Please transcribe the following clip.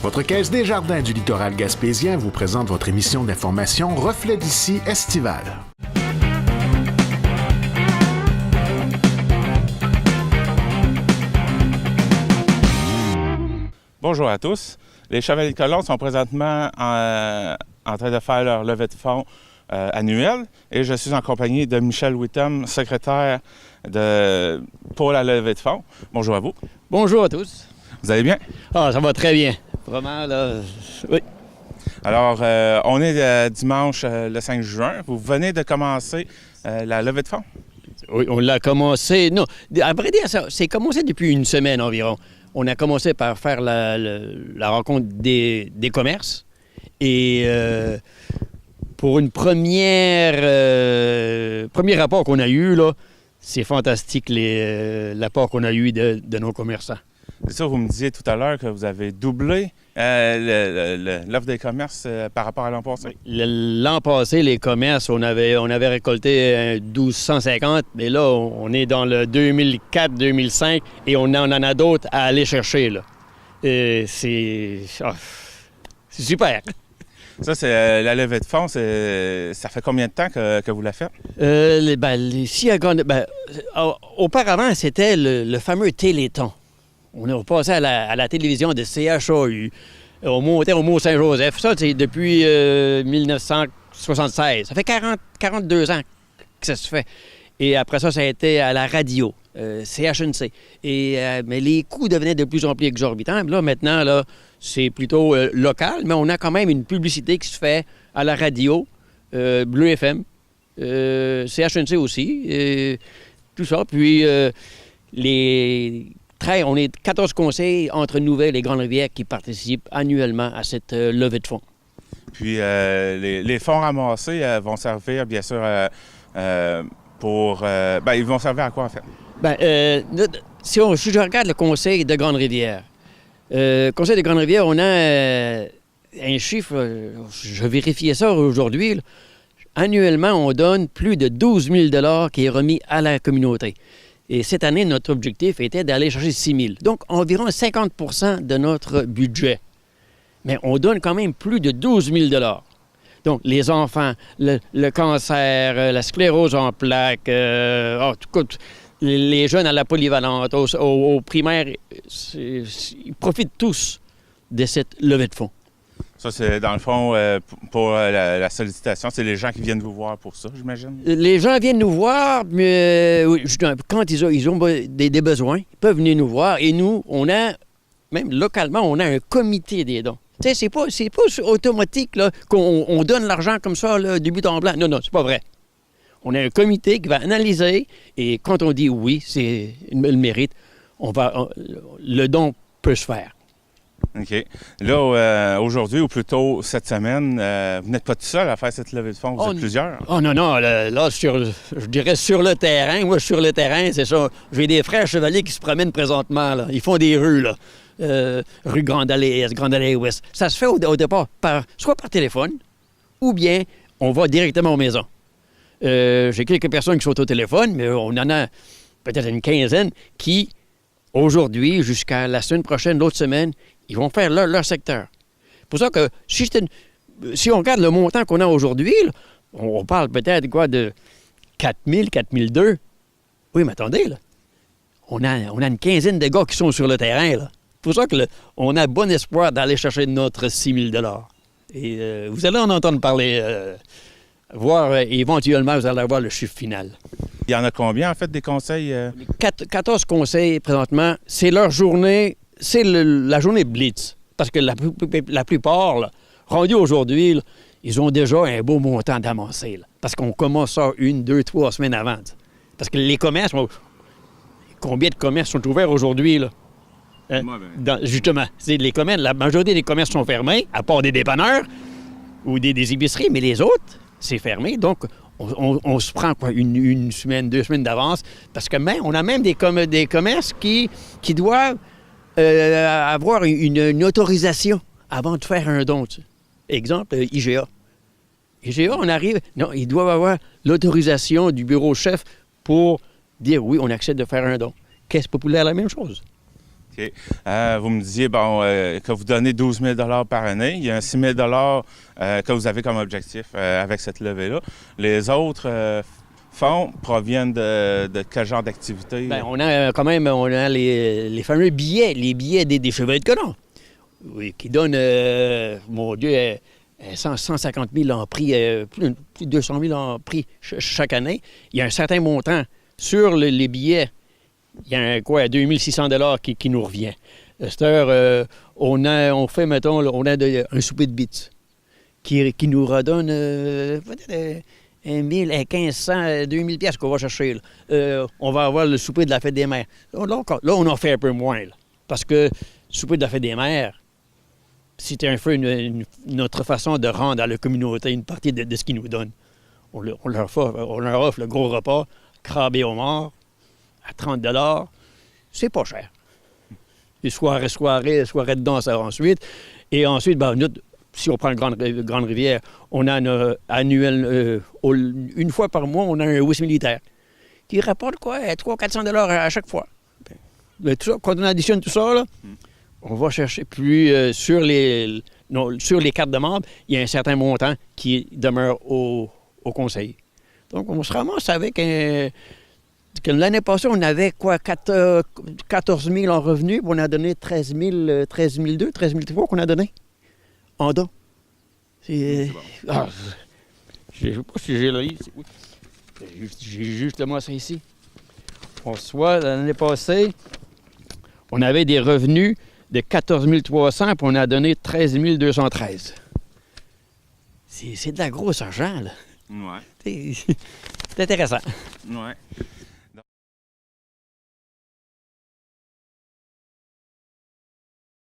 Votre Caisse des Jardins du littoral gaspésien vous présente votre émission d'information Reflet d'ici estivale. Bonjour à tous. Les Chevaliers de Colombe sont présentement en train de faire leur levée de fonds annuelle et je suis en compagnie de Michel Wittem, secrétaire pour la levée de fonds. Bonjour à vous. Bonjour à tous. Vous allez bien? Ah, ça va très bien. Vraiment, là, oui. Alors, on est dimanche le 5 juin. Vous venez de commencer la levée de fonds? Oui, on l'a commencé. Non, à vrai dire, c'est commencé depuis une semaine environ. On a commencé par faire la rencontre des commerces. Et pour une premier rapport qu'on a eu, là, c'est fantastique l'apport qu'on a eu de nos commerçants. C'est ça, vous me disiez tout à l'heure que vous avez doublé l'offre des commerces par rapport à l'an passé. L'an passé, les commerces, on avait récolté 1250, mais là, on est dans le 2004-2005 et on en a d'autres à aller chercher, là. C'est super. Ça, c'est la levée de fonds, ça fait combien de temps que vous la faites? Auparavant, c'était le fameux Téléthon. On est passé à la télévision de CHAU. On montait au Mont-Saint-Joseph. Ça, c'est depuis 1976. Ça fait 42 ans que ça se fait. Et après ça, ça a été à la radio, CHNC. Mais les coûts devenaient de plus en plus exorbitants. Là, maintenant, là, c'est plutôt local, mais on a quand même une publicité qui se fait à la radio, Bleu FM, CHNC aussi, tout ça. Puis on est 14 conseils entre Nouvelle et Grande-Rivière qui participent annuellement à cette levée de fonds. Puis les fonds ramassés vont servir, bien sûr, ils vont servir à quoi, en fait? Si je regarde le conseil de Grande-Rivière, conseil de Grande-Rivière, on a un chiffre, je vérifiais ça aujourd'hui, là. Annuellement, on donne plus de 12 000 $ qui est remis à la communauté. Et cette année, notre objectif était d'aller chercher 6 000. Donc, environ 50 % de notre budget. Mais on donne quand même plus de 12 000 $. Donc, les enfants, le cancer, la sclérose en plaques, les jeunes à la polyvalente, au primaire, ils profitent tous de cette levée de fonds. Ça, c'est dans le fond, pour la sollicitation, c'est les gens qui viennent vous voir pour ça, j'imagine? Les gens viennent nous voir, mais quand ils ont des besoins, ils peuvent venir nous voir. Et nous, même localement, on a un comité des dons. Tu sais, c'est pas automatique là, qu'on donne l'argent comme ça, là, du but en blanc. Non, c'est pas vrai. On a un comité qui va analyser et quand on dit oui, c'est le mérite, le don peut se faire. OK. Là, aujourd'hui, ou plutôt cette semaine, vous n'êtes pas tout seul à faire cette levée de fonds, vous êtes plusieurs? Oh non, là, je dirais sur le terrain. Moi, sur le terrain, c'est ça. J'ai des frères chevaliers qui se promènent présentement, là. Ils font des rues, là. Rue Grande Allée Est, Grande Allée Ouest. Ça se fait au départ soit par téléphone, ou bien on va directement aux maisons. J'ai quelques personnes qui sont au téléphone, mais on en a peut-être une quinzaine qui, aujourd'hui, jusqu'à la semaine prochaine, l'autre semaine, ils vont faire leur secteur. C'est pour ça que si on regarde le montant qu'on a aujourd'hui, là, on parle peut-être de 4 000, 4 200. Oui, mais attendez, là. On a une quinzaine de gars qui sont sur le terrain, là. C'est pour ça qu'on a bon espoir d'aller chercher notre 6 000 $. Et vous allez en entendre parler, voir éventuellement, vous allez avoir le chiffre final. Il y en a combien, en fait, des conseils? 14 conseils, présentement. C'est leur journée. C'est la journée Blitz. Parce que la plupart, là, rendus aujourd'hui, là, ils ont déjà un beau montant d'amassé. Parce qu'on commence ça 1, 2, 3 semaines avant. Parce que les commerces, combien de commerces sont ouverts aujourd'hui, là? Justement, les commerces, la majorité des commerces sont fermés, à part des dépanneurs ou des épiceries, mais les autres, c'est fermé. Donc, on se prend une semaine, 2 semaines d'avance. Parce que on a même des commerces qui doivent avoir une autorisation avant de faire un don. Tu sais. Exemple, IGA. IGA, on arrive... Non, ils doivent avoir l'autorisation du bureau chef pour dire oui, on accepte de faire un don. Caisse populaire, la même chose. OK. Vous me disiez que vous donnez 12 000 par année. Il y a un 6 000 que vous avez comme objectif avec cette levée-là. Les autres fonds proviennent de quel genre d'activité? Bien, on a quand même les fameux billets, les billets des Chevaliers de Colomb, oui, qui donnent, mon Dieu, 150 000 en prix, plus de 200 000 en prix chaque année. Il y a un certain montant sur les billets. Il y a 2 600 $ qui nous revient. À cette heure, on fait, mettons, on a un souper de bits qui nous redonne peut-être 1 000, 1500, 2000 pièces qu'on va chercher. Là. On va avoir le souper de la Fête des Mères. Là, on en fait un peu moins. Là, parce que le souper de la Fête des Mères, c'était un peu notre façon de rendre à la communauté une partie de ce qu'ils nous donnent. On leur offre le gros repas, crabe et homard, à 30 $. C'est pas cher. Les soirées de danse ensuite. Et ensuite, nous, si on prend le Grande Rivière, on a un annuel, une fois par mois, on a un whist militaire qui rapporte 300-400 $ à chaque fois. Mais tout ça, quand on additionne tout ça, là, on va chercher plus sur les cartes de membres, il y a un certain montant qui demeure au conseil. Donc, on se ramasse avec que l'année passée, on avait 14 000 en revenus, puis on a donné 13 200, 13 300 qu'on a donné en don. C'est bon. Je ne sais pas si j'ai là ici. Oui. J'ai justement ça ici. On reçoit, l'année passée, on avait des revenus de 14 300, puis on a donné 13 213. C'est de la grosse argent, là. Ouais. C'est intéressant. Ouais.